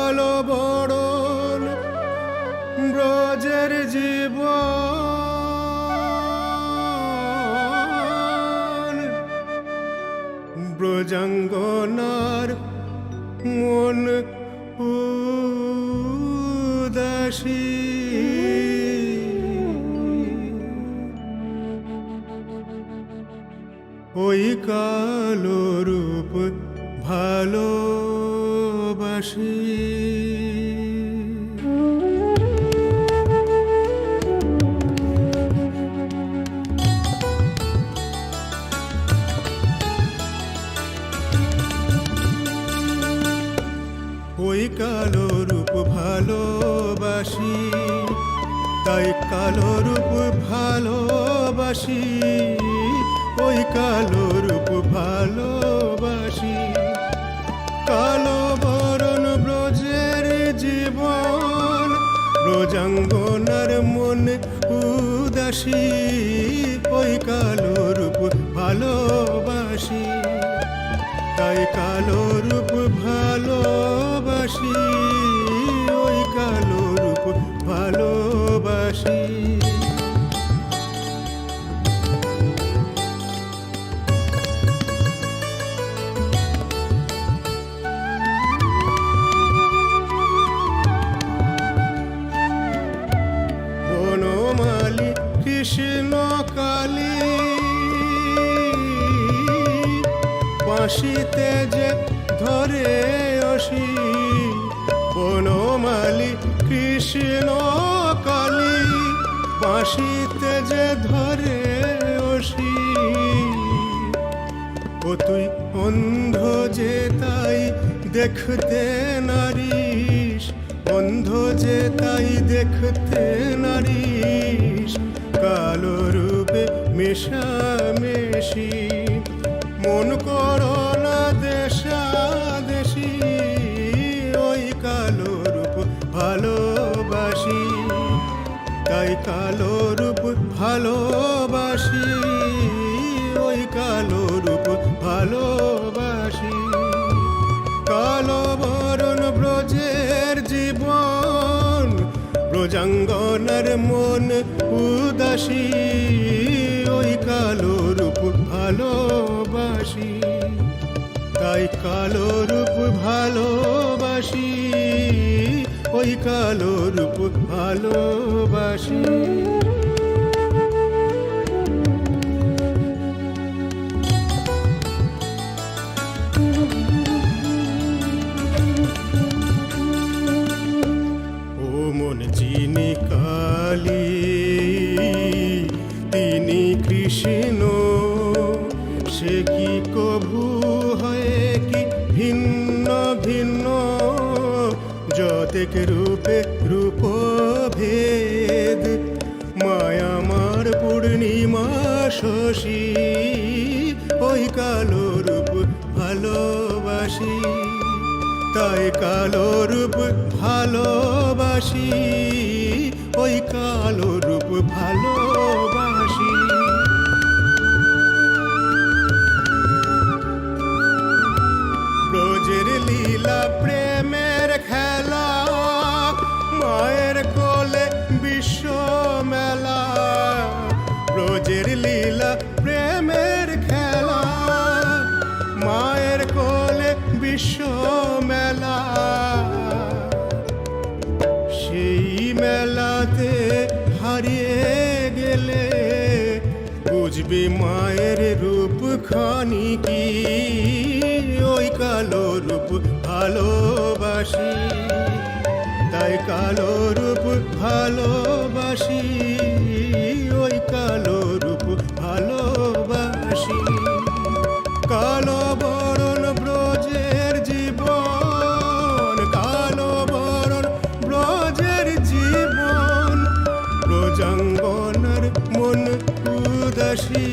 কালো বরণ ব্রজের জীবন, ব্রজাঙ্গনার মন উদাসী। ওই কালো রূপ ভালোবাসি। ওই কালো রূপ ভালোবাসি, তাই কালো রূপ ভালোবাসি। ওই কালো রূপ ভালোবাসি। কালো বরণ ব্রজের জীবন, ব্রজাঙ্গনার মন উদাসী। ওই কালো রূপ ভালোবাসি, তাই কালো রূপ ভালোবাসি। ওই কালো রূপ ভালোবাসি। বনমালী কৃষ্ণ কালী, বাঁশিতে যে ধরে অসি। বনমালী কৃষ্ণ কালী, বাঁশিতে যে ধরে অসি। ও তুই অন্ধ যে তাই দেখতে নারিস, অন্ধ যে তাই দেখতে নারিস। কালো রূপে মেশামেশি, মন করো না দেশাদেশি। ওই কালো রূপ ভালোবাসি, তাই কালো রূপ ভালোবাসি। ওই কালো রূপ ভালোবাসি। কালো বরণ ব্রজের জীবন, ব্রজাঙ্গনার মন উদাসী। ওই কালো রূপ ভালোবাসি, তাই কালো রূপ ভালোবাসি। ওই কালো রূপ ভালোবাসি। ও মন যিনি কালী, তিনি কৃষ্ণ। সে কি কভু হয় কি ভিন্ন ভিন্ন? যতেক রূপে রূপ ভেদ, মায়ামার পূর্ণিমা শশী। ওই কালো রূপ ভালোবাসি, তাই কালো রূপ ভালোবাসি। ওই কালো রূপ ভালোবাসি। ব্রজের লীলা প্রেমের খেলা, মায়ের কোলে বিশ্ব মেলা। ব্রজের লীলা প্রেমের খেলা, মায়ের কোলে বিশ্ব মেলা। সেই মেলাতে হারিয়ে গেলে বুঝবি মায়ের রূপ খানি কি। ওই কালো রূপ ভালোবাসি, তাই কালো রূপ ভালোবাসি। ওই কালো রূপ ভালোবাসি। কালো বরণ ব্রজের জীবন, কালো বরণ ব্রজের জীবন, ব্রজাঙ্গনার মন উদাসী।